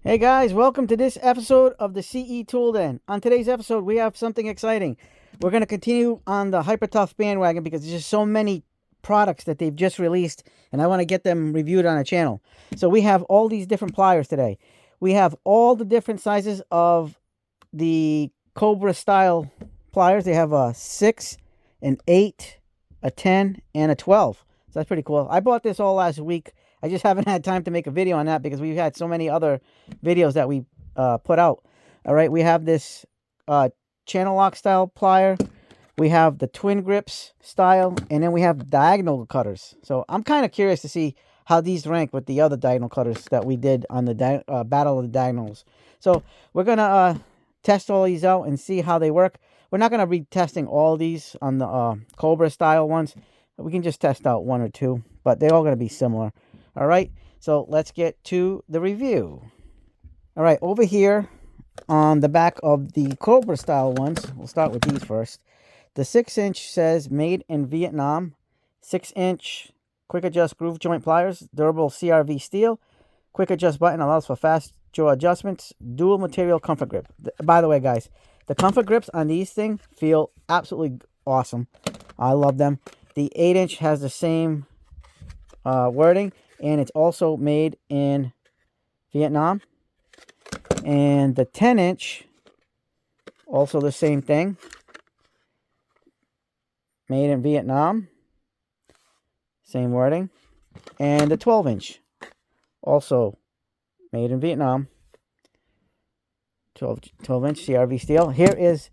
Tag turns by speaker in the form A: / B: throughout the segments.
A: Hey guys, welcome to this episode of the CE Tool Den. On today's episode, we have something exciting. We're going to continue on the Hyper Tough bandwagon because there's just so many products that they've just released, and I want to get them reviewed on a channel. So we have all these different pliers today. We have all the different sizes of the Cobra style pliers. They have a 6, an 8, a 10, and a 12. So that's pretty cool. I bought this all last week. I just haven't had time to make a video on that because we've had so many other videos that we put out. All right, we have this channel lock style plier. We have the twin grips style, and then we have diagonal cutters. So I'm kind of curious to see how these rank with the other diagonal cutters that we did on the Battle of the Diagonals. So we're going to test all these out and see how they work. We're not going to be testing all these on the Cobra style ones. We can just test out one or two, but they're all going to be similar. All right, so let's get to the review. All right, over here on the back of the Cobra style ones, we'll start with these first. The 6-inch says made in Vietnam. 6-inch quick adjust groove joint pliers, durable CRV steel. Quick adjust button allows for fast jaw adjustments. Dual material comfort grip. By the way, guys, the comfort grips on these things feel absolutely awesome. I love them. The 8-inch has the same wording, and it's also made in Vietnam. And the 10-inch, also the same thing. Made in Vietnam. Same wording. And the 12-inch, also made in Vietnam. 12-inch CRV steel. Here is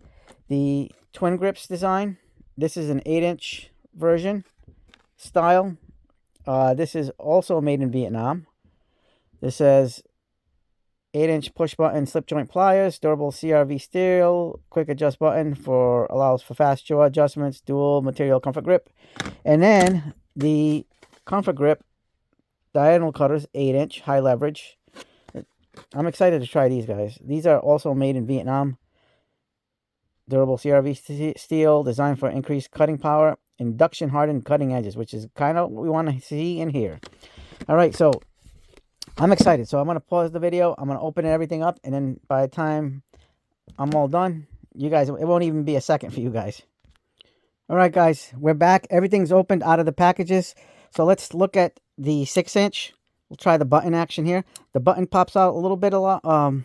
A: the twin grips design. This is an 8-inch version style. This is also made in Vietnam. This says 8-inch push button slip joint pliers, durable CRV steel, quick adjust button allows for fast jaw adjustments, dual material comfort grip. And then the comfort grip diagonal cutters, 8-inch, high leverage. I'm excited to try these guys. These are also made in Vietnam. Durable CRV steel, designed for increased cutting power, induction hardened cutting edges, which is kind of what we want to see in here. All right, so I'm excited. So I'm going to pause the video. I'm going to open everything up, and then by the time I'm all done, you guys, it won't even be a second for you guys. All right, guys, we're back. Everything's opened out of the packages. So let's look at the 6-inch. We'll try the button action here. The button pops out a little bit on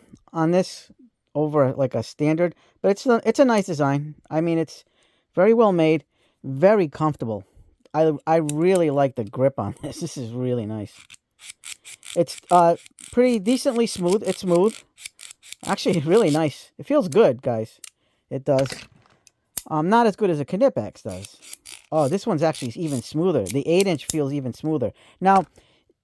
A: this over like a standard, but it's a nice design. I mean, it's very well made, very comfortable. I really like the grip on this. This is really nice. It's pretty decently smooth. It's smooth. Actually, really nice. It feels good, guys. It does. Not as good as a Knipex does. Oh, this one's actually even smoother. The 8-inch feels even smoother. Now,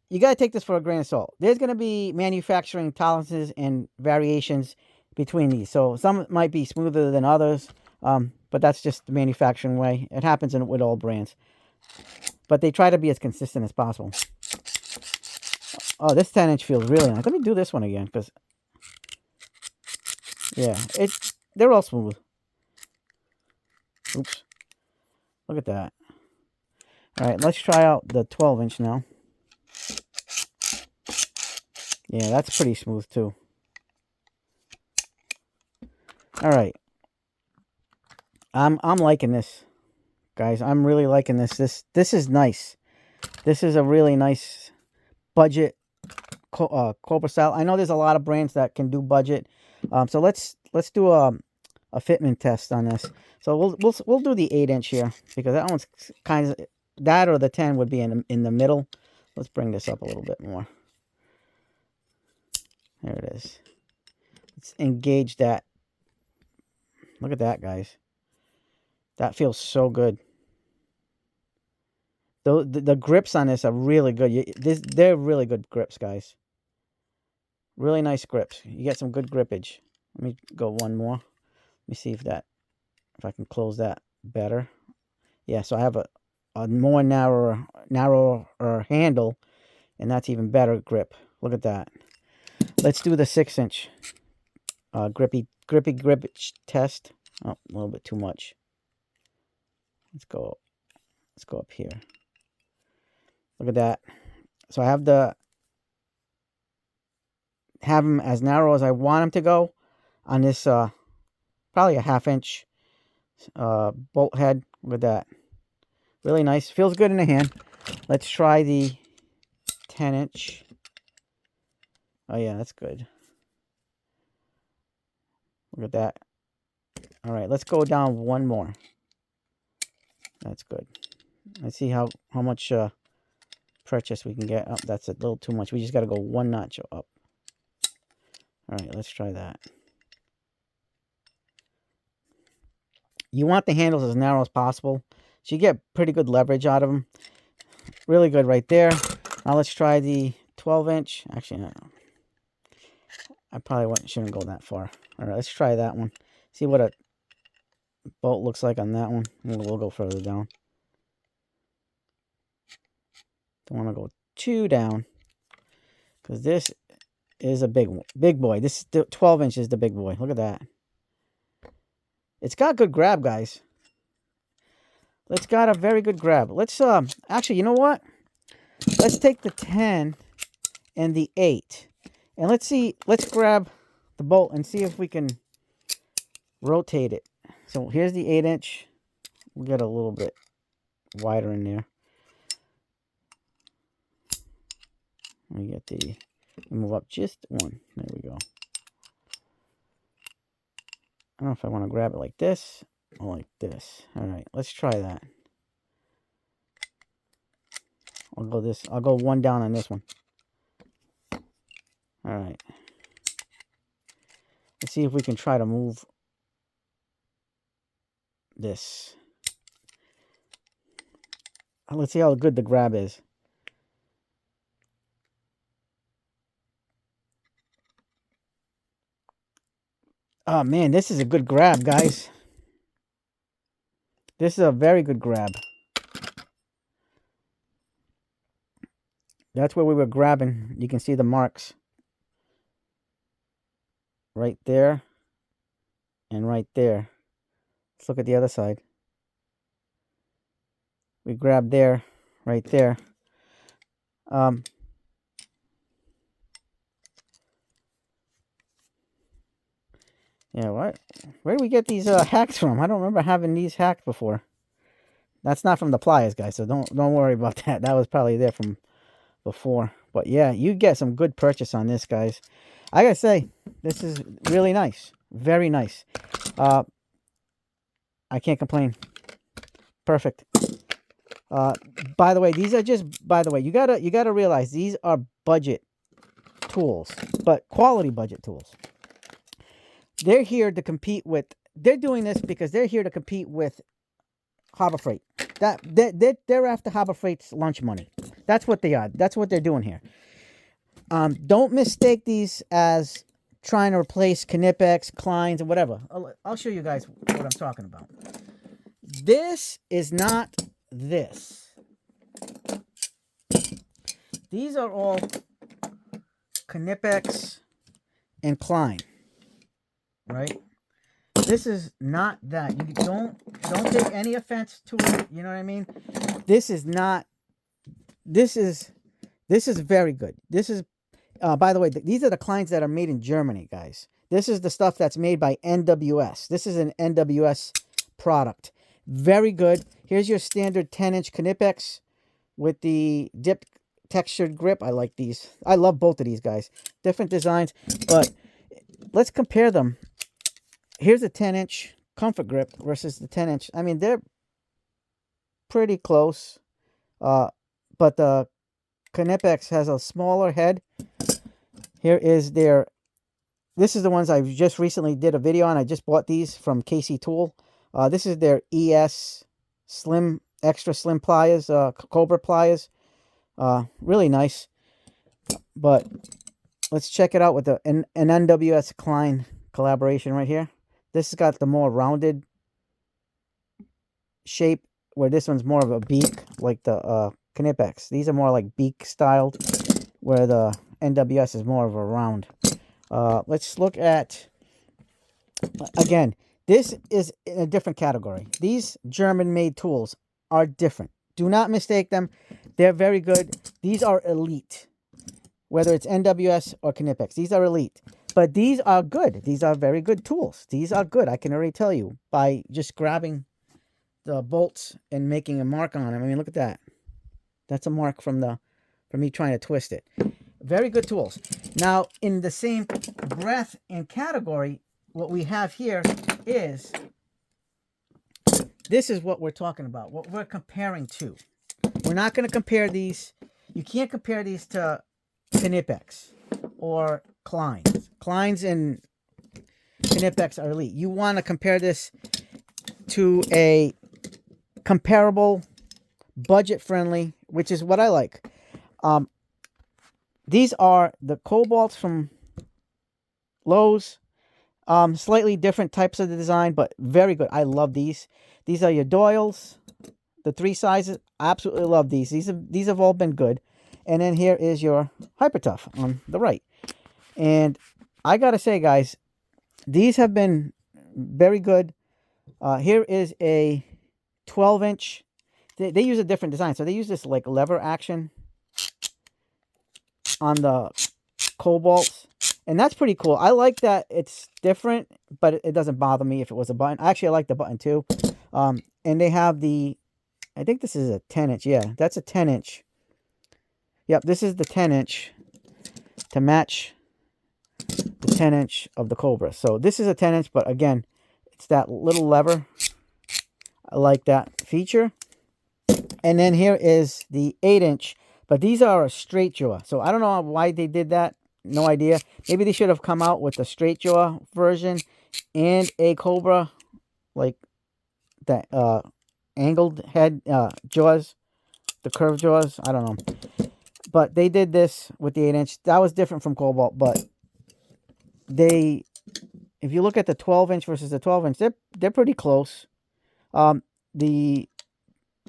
A: you got to take this for a grain of salt. There's going to be manufacturing tolerances and variations between these. So some might be smoother than others, but that's just the manufacturing way. It happens with all brands. But they try to be as consistent as possible. Oh, this 10-inch feels really nice. Let me do this one again, because yeah, they're all smooth. Oops. Look at that. All right, let's try out the 12-inch now. Yeah, that's pretty smooth too. All right. I'm liking this, guys. I'm really liking this. This is nice. This is a really nice budget Cobra style. I know there's a lot of brands that can do budget. So let's do a fitment test on this. So we'll do the 8-inch here, because that one's kind of, that or the 10 would be in the middle. Let's bring this up a little bit more. There it is. Let's engage that. Look at that, guys. That feels so good. The grips on this are really good. They're really good grips, guys. Really nice grips. You get some good grippage. Let me go one more. Let me see if I can close that better. Yeah, so I have a more narrower handle, and that's even better grip. Look at that. Let's do the 6-inch grippage test. Oh, a little bit too much. Let's go up here. Look at that. So I have the have them as narrow as I want them to go on this probably a 1/2 inch bolt head. With that, really nice, feels good in the hand. Let's try the 10-inch. Oh yeah, that's good. Look at that. All right, let's go down one more. That's good. Let's see how much purchase we can get. Oh, that's a little too much. We just got to go one notch up. All right, let's try that. You want the handles as narrow as possible, so you get pretty good leverage out of them. Really good right there. Now let's try the 12-inch. Actually, no. I probably shouldn't go that far. All right, let's try that one. See what a bolt looks like on that one. We'll go further down. Don't want to go too down, because this is a big boy. This 12-inch is the big boy. Look at that. It's got good grab, guys. It's got a very good grab. Let's actually, you know what? Let's take the 10 and the 8, and let's see. Let's grab the bolt and see if we can rotate it. So here's the 8-inch. We'll get a little bit wider in there. We get the move up just one. There we go. I don't know if I want to grab it like this or like this. All right, let's try that. I'll go one down on this one. All right. Let's see if we can try to move this. Let's see how good the grab is. Oh man, this is a good grab, guys. This is a very good grab. That's where we were grabbing. You can see the marks right there and right there. Let's look at the other side. We grabbed there, right there. Yeah, what? Where do we get these hacks from? I don't remember having these hacked before. That's not from the pliers, guys, so don't worry about that. That was probably there from before. But yeah, you get some good purchase on this, guys. I gotta say, this is really nice. Very nice. I can't complain. Perfect. By the way, these are just, by the way, you gotta realize these are budget tools, but quality budget tools. They're here to compete with, they're doing this because they're here to compete with Harbor Freight. They're after Harbor Freight's lunch money. That's what they are. That's what they're doing here. Don't mistake these as trying to replace Knipex, Kleins, or whatever. I'll show you guys what I'm talking about. This is not this. These are all Knipex and Klein, right? This is not that. You don't take any offense to it. You know what I mean? This is not. This is very good. This is, by the way, these are the Kleins that are made in Germany, guys. This is the stuff that's made by NWS. This is an NWS product. Very good. Here's your standard 10-inch Knipex with the dipped textured grip. I like these. I love both of these, guys. Different designs, but let's compare them. Here's a 10-inch comfort grip versus the 10-inch. I mean, they're pretty close, but the Knipex has a smaller head. Here is their, this is the ones I just recently did a video on. I just bought these from KC Tool. This is their ES Slim, extra slim pliers, Cobra pliers. Really nice. But let's check it out with an NWS Klein collaboration right here. This has got the more rounded shape, where this one's more of a beak, like the Knipex. These are more like beak styled, where the NWS is more of a round. Let's look at, again, this is in a different category. These German-made tools are different. Do not mistake them. They're very good. These are elite. whether it's NWS or Knipex. These are elite. But these are good. These are very good tools. These are good. I can already tell you by just grabbing the bolts and making a mark on them. I mean, look at that. That's a mark from me trying to twist it. Very good tools. Now, in the same breath and category, what we have here is, this is what we're talking about, what we're comparing to. We're not going to compare these. You can't compare these to Knipex or Klein's. Klein's and Knipex are elite. You want to compare this to a comparable, budget-friendly, which is what I like. These are the Cobalts from Lowe's. Slightly different types of the design, but very good. I love these. These are your Doyles, the 3 sizes. I absolutely love these. These have all been good. And then here is your Hyper Tough on the right. And I gotta say, guys, these have been very good. Here is a 12-inch. They use a different design. So they use this like lever action on the Cobalts. And that's pretty cool. I like that it's different, but it doesn't bother me if it was a button. Actually, I like the button too. And they have the, I think this is a 10-inch. Yeah, that's a 10-inch. Yep, this is the 10-inch to match the 10-inch of the Cobra. So this is a 10-inch, but again, it's that little lever. I like that feature. And then here is the 8-inch, but these are a straight jaw. So I don't know why they did that. No idea. Maybe they should have come out with the straight jaw version and a Cobra, like that angled head jaws, the curved jaws. I don't know. But they did this with the 8-inch. That was different from Cobalt, but if you look at the 12-inch versus the 12-inch, they're pretty close. The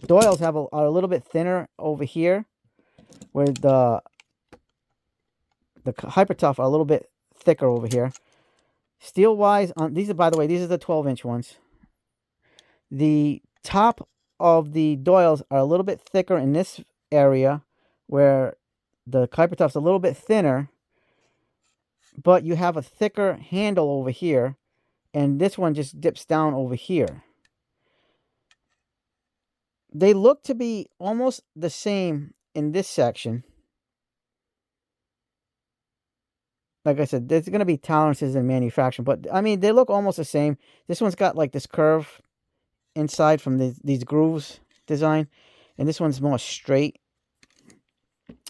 A: Doyles are a little bit thinner over here, where the Hyper Tough are a little bit thicker over here. Steel wise, these are, by the way, these are the 12-inch ones. The top of the Doyles are a little bit thicker in this area, where the Hyper Tough's a little bit thinner, but you have a thicker handle over here, and this one just dips down over here. They look to be almost the same in this section. Like I said, there's going to be tolerances in manufacturing, but I mean, they look almost the same. This one's got like this curve inside from these grooves design, and this one's more straight.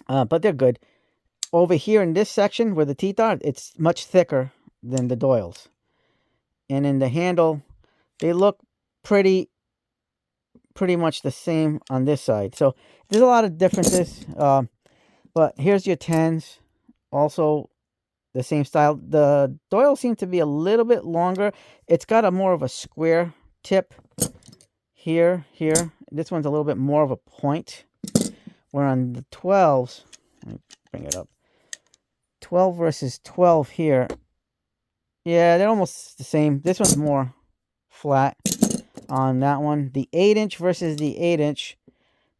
A: But they're good. Over here in this section where the teeth are, it's much thicker than the Doyles. And in the handle, they look pretty much the same on this side. So there's a lot of differences. But here's your 10s. Also the same style. The Doyle seems to be a little bit longer. It's got a more of a square tip here. This one's a little bit more of a point. Where on the 12s, let me bring it up. 12 versus 12 here. Yeah, they're almost the same. This one's more flat on that one. The 8-inch versus the 8-inch.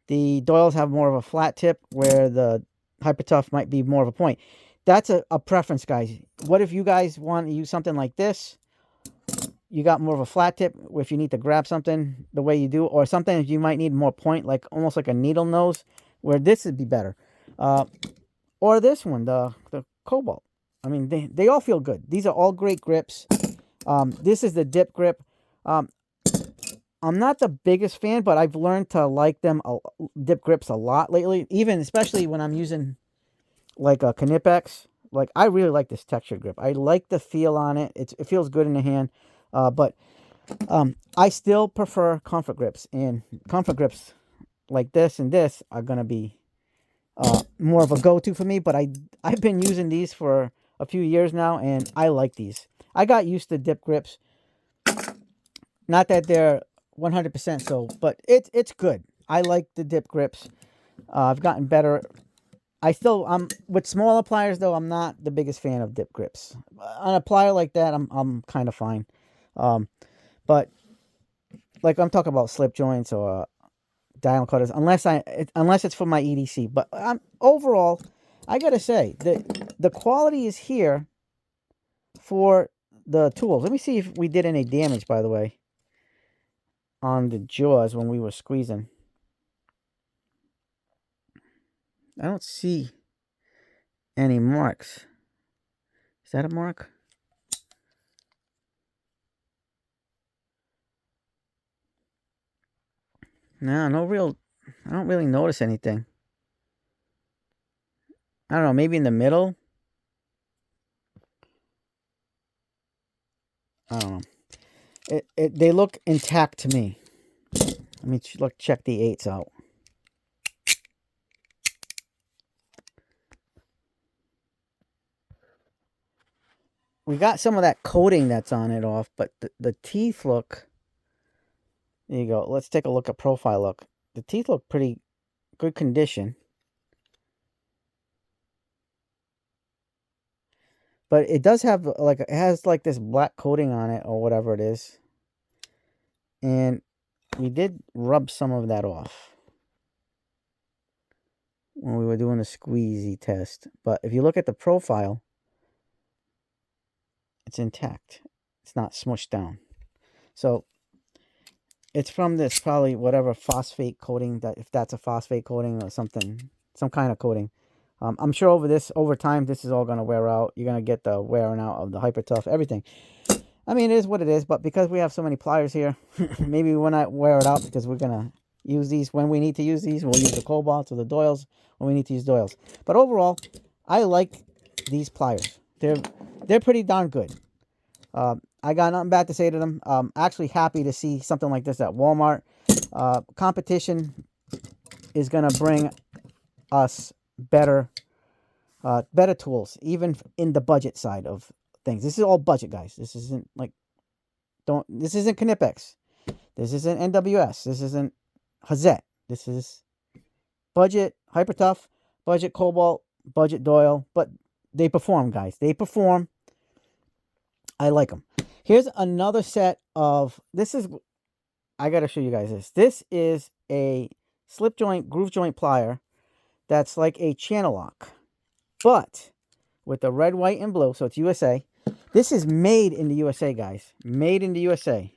A: The Doyles have more of a flat tip, where the Hyper Tough might be more of a point. That's a preference, guys. What if you guys want to use something like this? You got more of a flat tip if you need to grab something the way you do, or sometimes you might need more point, like almost like a needle nose, where this would be better. Or this one, the Cobalt. I mean, they all feel good. These are all great grips. This is the dip grip. I'm not the biggest fan, but I've learned to like them, dip grips, a lot lately. Even especially when I'm using like a Knipex. Like, I really like this textured grip. I like the feel on it. It feels good in the hand. But I still prefer comfort grips. And comfort grips like this and this are going to be more of a go-to for me. But I've been using these for a few years now, and I like these. I got used to dip grips. Not that they're 100% so, but it's good. I like the dip grips. I've gotten better. With smaller pliers though, I'm not the biggest fan of dip grips. On a plier like that, I'm kind of fine. But like I'm talking about slip joints or dial cutters, unless it's for my EDC. But overall, I gotta say, the quality is here for the tools. Let me see if we did any damage, by the way, on the jaws when we were squeezing. I don't see any marks. Is that a mark? No, no real. I don't really notice anything. I don't know, maybe in the middle? I don't know. They look intact to me. Let me check the 8s out. We got some of that coating that's on it off, but the teeth look... There you go. Let's take a look at profile look. The teeth look pretty good condition. But it does have, like, it has like this black coating on it or whatever it is. And we did rub some of that off when we were doing the squeezy test. But if you look at the profile, it's intact. It's not smushed down. So it's from this probably whatever phosphate coating, that if that's a phosphate coating or something, some kind of coating. I'm sure over time, this is all going to wear out. You're going to get the wearing out of the Hyper Tough, everything. I mean, it is what it is, but because we have so many pliers here, maybe we'll not wear it out because we're going to use these when we need to use these. We'll use the cobalts or the doyles when we need to use doyles. But overall, I like these pliers. They're pretty darn good. I got nothing bad to say to them. Actually happy to see something like this at Walmart. Competition is going to bring us better tools, even in the budget side of things. This is all budget, guys. This isn't like, this isn't Knipex. This isn't NWS. This isn't Hazette. This is budget Hyper Tough, budget Cobalt, budget Doyle. But they perform, guys. They perform. I like them. Here's another set of, I got to show you guys this. This is a slip joint, groove joint plier that's like a channel lock, but with the red, white, and blue. So it's USA. This is made in the USA, guys. Made in the USA.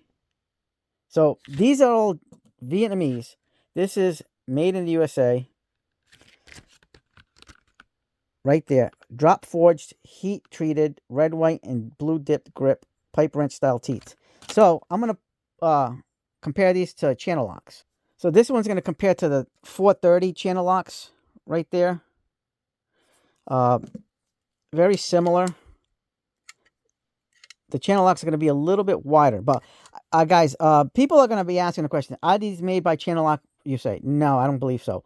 A: So these are all Vietnamese. This is made in the USA. Right there. Drop forged, heat treated, red, white, and blue dipped grip, pipe wrench style teeth. So I'm going to compare these to channel locks. So this one's going to compare to the 430 channel locks right there. Very similar. The channel locks are going to be a little bit wider. But, guys, people are going to be asking the question, are these made by Channel Lock? You say, no, I don't believe so.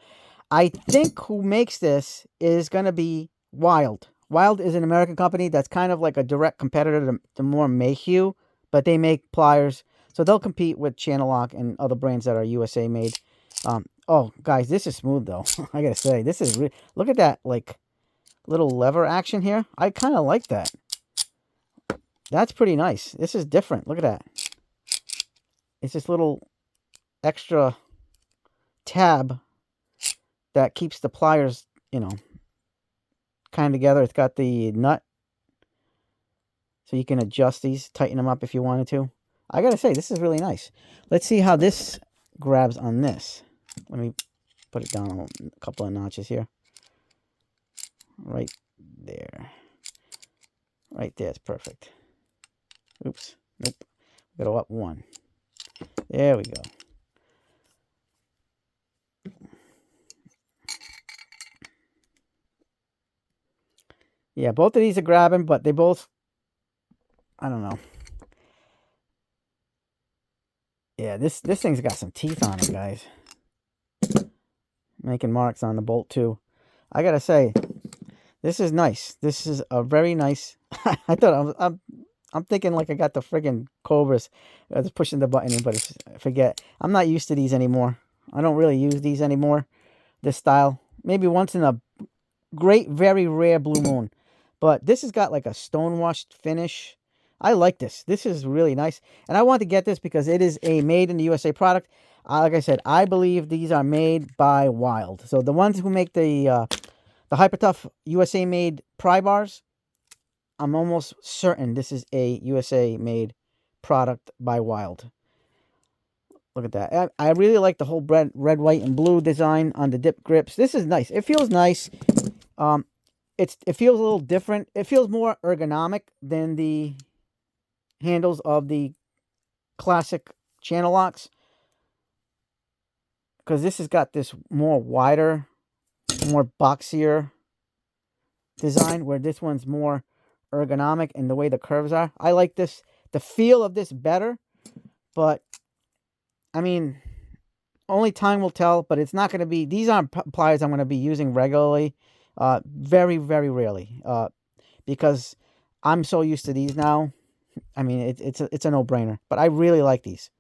A: I think who makes this is going to be Wild. Wild is an American company that's kind of like a direct competitor to more Mayhew, but they make pliers. So they'll compete with Channel Lock and other brands that are USA made. Oh, guys, this is smooth, though. I got to say, this is look at that, like, little lever action here. I kind of like that. That's pretty nice. This is different. Look at that. It's this little extra tab that keeps the pliers, kind of together. It's got the nut, so you can adjust these, tighten them up if you wanted to. I gotta say, this is really nice. Let's see how this grabs on this. Let me put it down a couple of notches here. Right there. Right there, it's perfect. Oops. Nope. Go up one. There we go. Yeah, both of these are grabbing, but they both, I don't know. Yeah, this thing's got some teeth on it, guys. Making marks on the bolt, too. I gotta say, this is nice. This is a very nice... I thought I'm thinking like I got the friggin' Cobras. I was pushing the button in, but forget. I'm not used to these anymore. I don't really use these anymore, this style. Maybe once in a great, very rare blue moon. But this has got like a stone-washed finish. I like this. This is really nice. And I want to get this because it is a made in the USA product. Like I said, I believe these are made by Wild. So the ones who make the The Hyper Tough USA made pry bars. I'm almost certain this is a USA made product by Wild. Look at that. I really like the whole red, white, and blue design on the dip grips. This is nice. It feels nice. Um, it feels a little different. It feels more ergonomic than the handles of the classic channel locks, because this has got this more wider, more boxier design, where this one's more ergonomic and the way the curves are. I like this, the feel of this better, but I mean, only time will tell. But it's not going to be, these aren't pliers I'm going to be using regularly, very, very rarely, because I'm so used to these now. I mean, it's a no-brainer, but I really like these.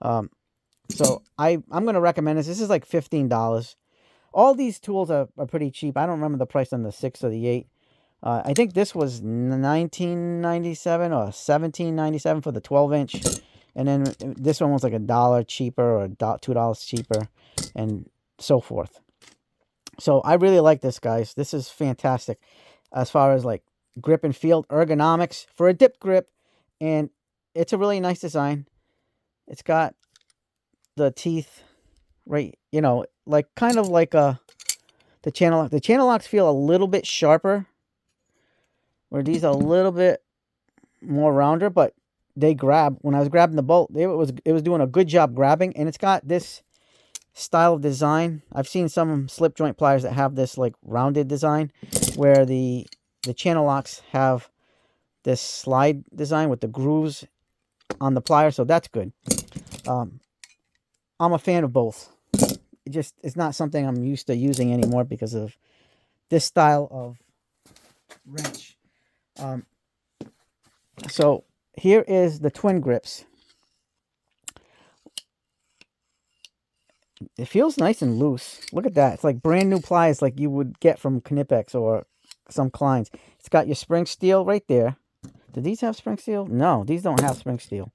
A: So I'm going to recommend this. This is like $15. All these tools are pretty cheap. I don't remember the price on the 6 or the 8. I think this was $19.97 or $17.97 for the 12-inch. And then this one was like $1 cheaper or $2 cheaper, and so forth. So I really like this, guys. This is fantastic as far as like grip and feel, ergonomics for a dip grip. And it's a really nice design. It's got the teeth right, you know, like kind of like the channel lock. The channel locks feel a little bit sharper, where these are a little bit more rounder, but they grab. When I was grabbing the bolt, it was doing a good job grabbing. And it's got this style of design. I've seen some slip joint pliers that have this like rounded design, where the channel locks have this slide design with the grooves on the plier, so that's good. I'm a fan of both. It's not something I'm used to using anymore because of this style of wrench. So here is the twin grips. It feels nice and loose. Look at that. It's like brand new pliers like you would get from Knipex or some Kleins. It's got your spring steel right there. Do these have spring steel? No, these don't have spring steel.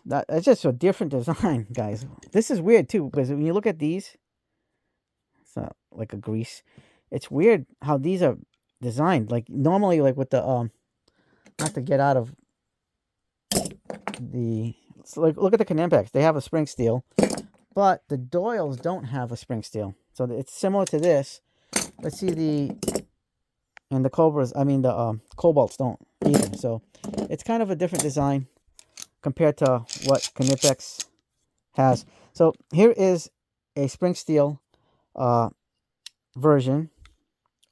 A: That's just a different design, guys. This is weird too, because when you look at these, it's not like a grease. It's weird how these are designed. Like normally, like with the not to get out of the. So like look at the Knipex. They have a spring steel, but the Doyles don't have a spring steel. So it's similar to this. Let's see and the Cobras. I mean the Cobalts don't either. So it's kind of a different design compared to what Knipex has. So here is a spring steel version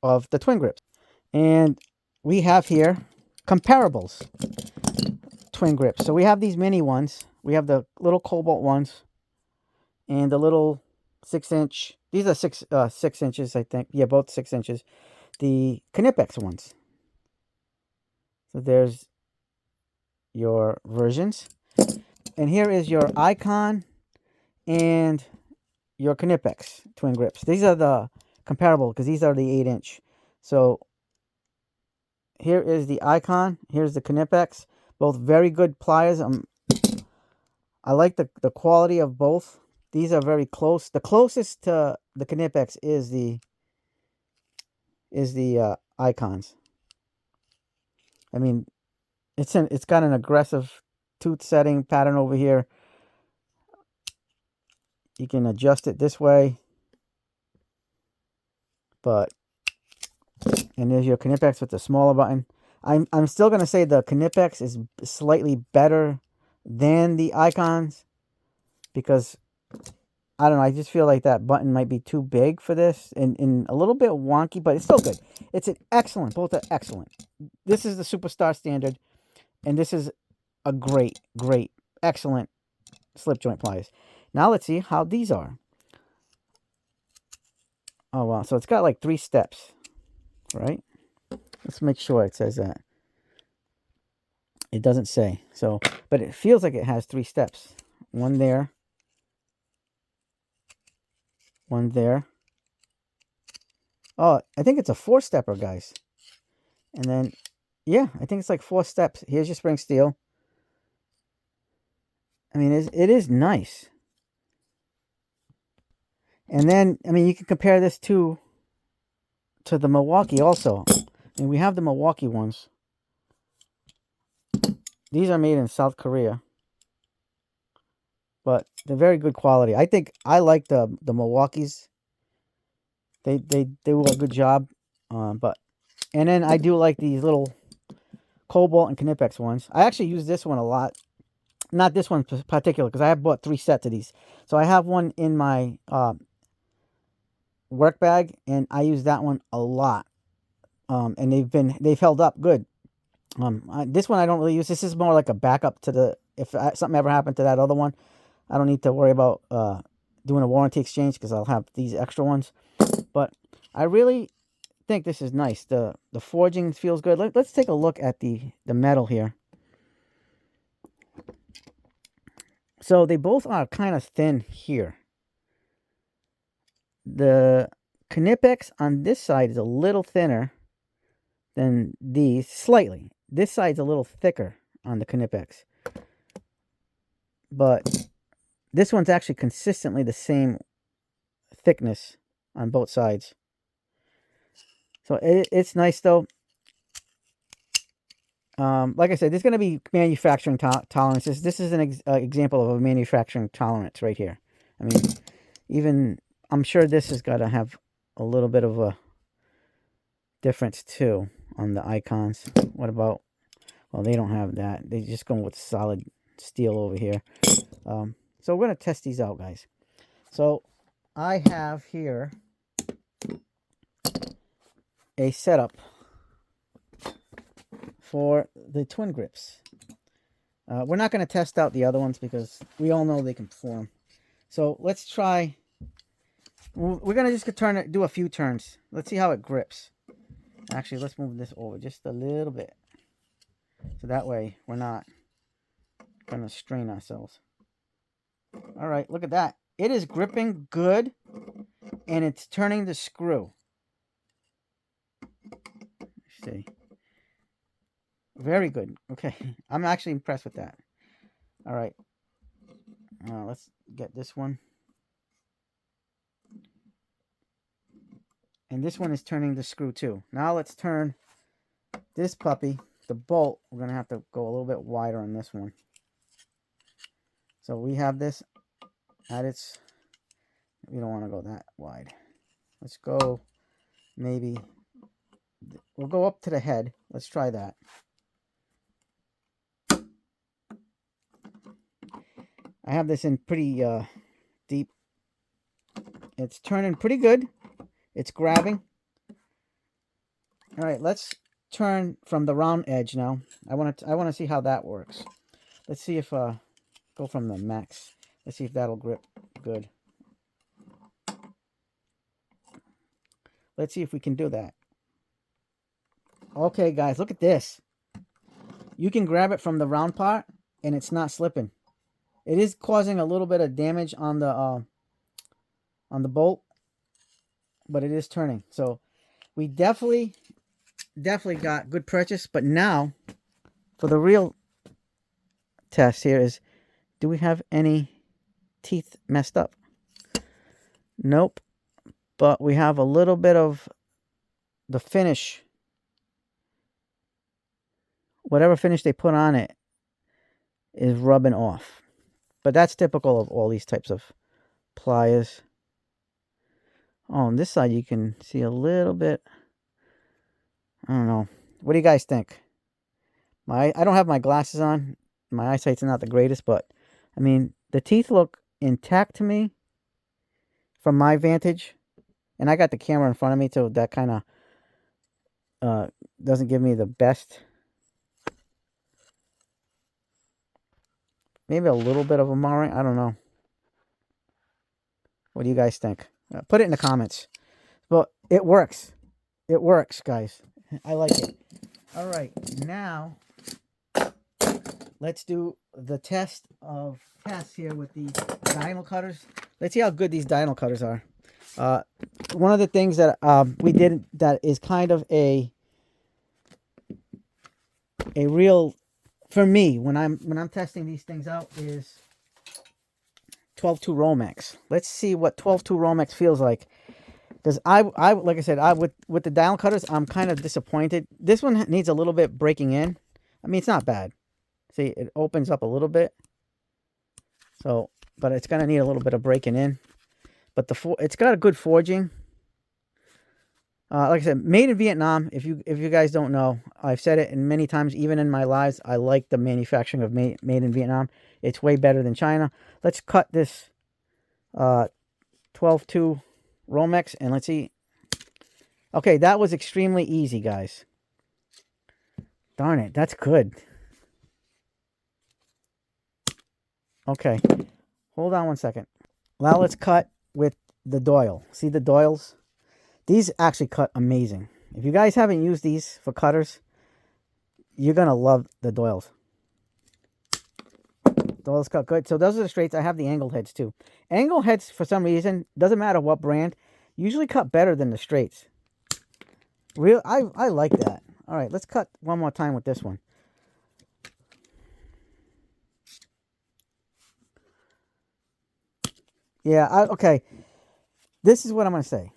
A: of the twin grips. And we have here comparables twin grips. So we have these mini ones. We have the little Cobalt ones and the little 6-inch. These are 6 inches, I think. Yeah, both 6 inches. The Knipex ones. So there's your versions, and here is your Icon and your Knipex twin grips. These are the comparable because these are the 8-inch. So here is the Icon, here's the Knipex, both very good pliers. I like the quality of both. These are very close. The closest to the Knipex is the Icons. I mean, it's got an aggressive tooth setting pattern over here. You can adjust it this way, and there's your Knipex with the smaller button. I'm still gonna say the Knipex is slightly better than the Icons, because I don't know, I just feel like that button might be too big for this and a little bit wonky, but it's still good. It's an excellent, both are excellent. This is the Superstar standard, and this is a great, excellent slip joint pliers. Now let's see how these are. Oh, wow. So it's got like 3 steps, right? Let's make sure it says that. It doesn't say. So, but it feels like it has 3 steps. One there. One there. Oh, I think it's a 4-stepper, guys. And then, yeah, I think it's like 4 steps. Here's your spring steel. I mean, it is nice. And then, I mean, you can compare this to the Milwaukee also. And we have the Milwaukee ones. These are made in South Korea, but they're very good quality. I think I like the Milwaukees. They do a good job. But and then I do like these little Cobalt and Knipex ones. I actually use this one a lot. Not this one in particular, because I have bought 3 sets of these. So I have one in my work bag, and I use that one a lot. And they've held up good. This one I don't really use. This is more like a backup to the, if something ever happened to that other one, I don't need to worry about doing a warranty exchange, because I'll have these extra ones. But I really think this is nice. The forging feels good. Let's take a look at the metal here. So they both are kind of thin here. The Knipex on this side is a little thinner than these, slightly. This side's a little thicker on the Knipex. But this one's actually consistently the same thickness on both sides. So it's nice though. Like I said, there's going to be manufacturing tolerances. This is an example of a manufacturing tolerance right here. I mean, even, I'm sure this has got to have a little bit of a difference too on the icons. What about, well, they don't have that. They just go with solid steel over here. So we're going to test these out, guys. So I have here a setup for the twin grips. We're not going to test out the other ones because we all know they can perform. So let's try. We're going to just do a few turns. Let's see how it grips. Actually, let's move this over just a little bit. So that way we're not going to strain ourselves. All right, look at that. It is gripping good, and it's turning the screw. Let's see. Very good. Okay, I'm actually impressed with that. All right. Let's get this one. And this one is turning the screw too. Now let's turn this puppy, the bolt. We're going to have to go a little bit wider on this one. So we have this at its, we don't want to go that wide. Let's go, maybe, we'll go up to the head. Let's try that. I have this in pretty deep. It's turning pretty good. It's grabbing. All right, let's turn from the round edge now. I want to see how that works. Let's see if go from the max. Let's see if that'll grip good. Let's see if we can do that. Okay, guys, look at this. You can grab it from the round part, and it's not slipping. It is causing a little bit of damage on the bolt, but it is turning. So we definitely got good purchase. But now, for the real test here is, do we have any teeth messed up? Nope. But we have a little bit of the finish. Whatever finish they put on it is rubbing off. But that's typical of all these types of pliers. Oh, on this side you can see a little bit. I don't know. What do you guys think? I don't have my glasses on. My eyesight's not the greatest, but I mean, the teeth look intact to me from my vantage. And I got the camera in front of me, so that kind of doesn't give me the best. Maybe a little bit of a marring. I don't know. What do you guys think? Put it in the comments. But it works. It works, guys. I like it. All right, now let's do the test here with the diagonal cutters. Let's see how good these diagonal cutters are. One of the things that we did that is kind of a real, for me, when I'm testing these things out, is 12-2 Romex. Let's see what 12-2 Romex feels like. Because I like I said, with the dial cutters, I'm kind of disappointed. This one needs a little bit breaking in. I mean, it's not bad. See, it opens up a little bit. So, but it's gonna need a little bit of breaking in. But it's got a good forging. Like I said, made in Vietnam. If you guys don't know, I've said it many times, even in my lives. I like the manufacturing of made in Vietnam. It's way better than China. Let's cut this 12-2 Romex, and let's see. Okay, that was extremely easy, guys. Darn it, that's good. Okay, hold on one second. Now let's cut with the Doyle. See the Doyles? These actually cut amazing. If you guys haven't used these for cutters, you're going to love the Doyles. Doyles cut good. So those are the straights. I have the angled heads too. Angled heads, for some reason, doesn't matter what brand, usually cut better than the straights. I like that. All right, let's cut one more time with this one. Yeah, okay. This is what I'm going to say.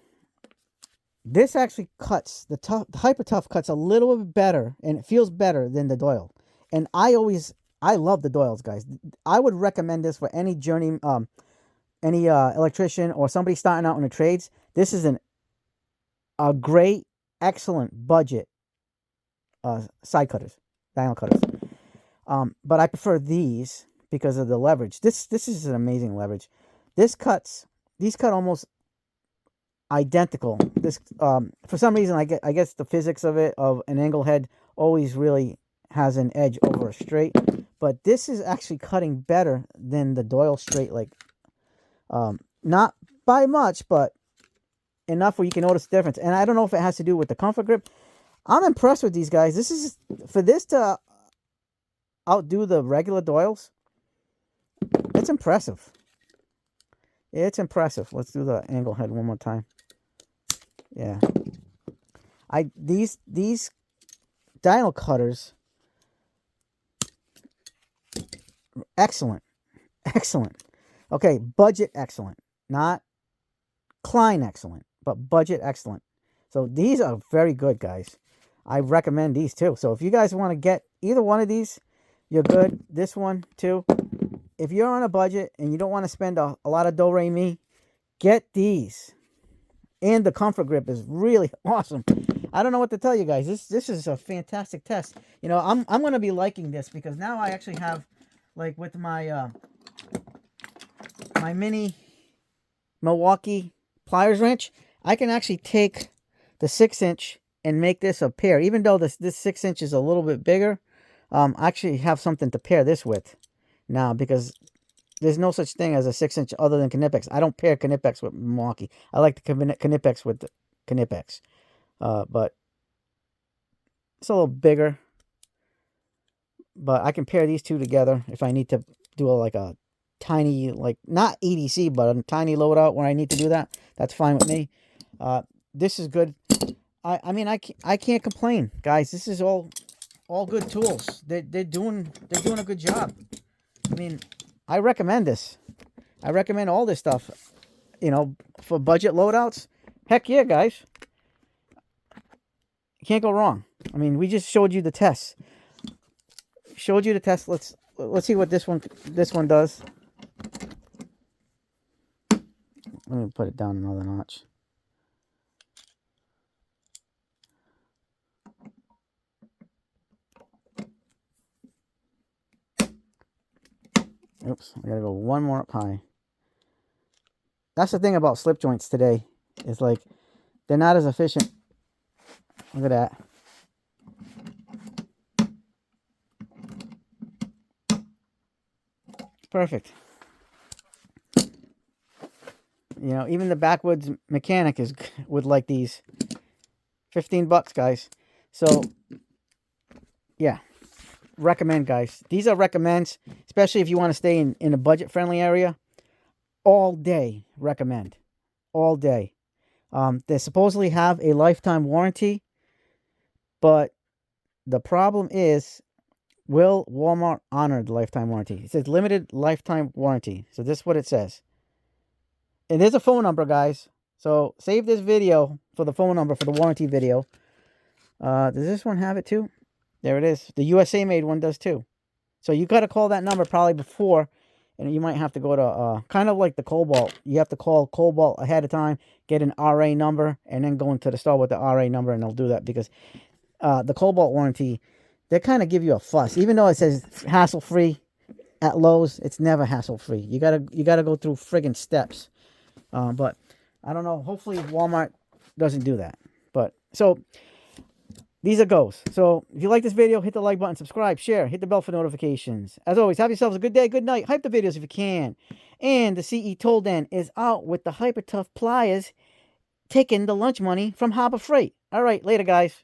A: This actually cuts, the Hyper Tough cuts a little bit better, and it feels better than the Doyle. And I love the Doyles, guys. I would recommend this for any any electrician or somebody starting out in the trades. This is a great, excellent budget side cutters, dial cutters. But I prefer these because of the leverage. This is an amazing leverage. These cut almost identical. This for some reason, I guess the physics of it, of an angle head, always really has an edge over a straight. But this is actually cutting better than the Doyle straight, like not by much, but enough where you can notice the difference. And I don't know if it has to do with the comfort grip. I'm impressed with these guys. This is, for this to outdo the regular Doyles, it's impressive. It's impressive. Let's do the angle head one more time. Yeah. These dial cutters, excellent. Excellent. Okay, budget excellent. Not Klein excellent, but budget excellent. So these are very good, guys. I recommend these too. So if you guys want to get either one of these, you're good. This one too. If you're on a budget and you don't want to spend a lot of do-re-mi, get these. And the comfort grip is really awesome. I don't know what to tell you guys. This is a fantastic test. You know, I'm going to be liking this because now I actually have, like with my my mini Milwaukee pliers wrench, I can actually take the 6-inch and make this a pair. Even though this 6-inch is a little bit bigger, I actually have something to pair this with now, because there's no such thing as a 6-inch other than Knipex. I don't pair Knipex with Milwaukee. I like the Knipex with the Knipex. But it's a little bigger. But I can pair these two together if I need to do like a tiny, like not EDC, but a tiny loadout where I need to do that. That's fine with me. This is good. I mean, I can't complain, guys. This is all good tools. They're doing a good job. I mean, I recommend this. I recommend all this stuff. You know, for budget loadouts. Heck yeah, guys. You can't go wrong. I mean, we just showed you the test. Showed you the test. Let's see what this one does. Let me put it down another notch. Oops, I gotta go one more up high. That's the thing about slip joints today. Is like, they're not as efficient. Look at that. Perfect. You know, even the backwoods mechanic would like these. $15, guys. So, yeah. Recommend, guys. These are recommends, especially if you want to stay in a budget-friendly area. All day, recommend. All day. They supposedly have a lifetime warranty, but the problem is Will Walmart honor the lifetime warranty? It says limited lifetime warranty. So this is what it says. And there's a phone number, guys. So save this video for the phone number for the warranty video. Does this one have it too? There it is. The USA made one does too. So you got to call that number probably before, and you might have to go to kind of like the Cobalt. You have to call Cobalt ahead of time, get an RA number, and then go into the store with the RA number, and they'll do that because the Cobalt warranty, they kind of give you a fuss. Even though it says hassle-free at Lowe's, it's never hassle-free. You gotta go through friggin' steps. But I don't know. Hopefully Walmart doesn't do that. But so these are goes. So if you like this video, hit the like button, subscribe, share, hit the bell for notifications. As always, have yourselves a good day, good night. Hype the videos if you can. And the CE Tolden is out with the hyper tough pliers, taking the lunch money from Harbor Freight. All right, later, guys.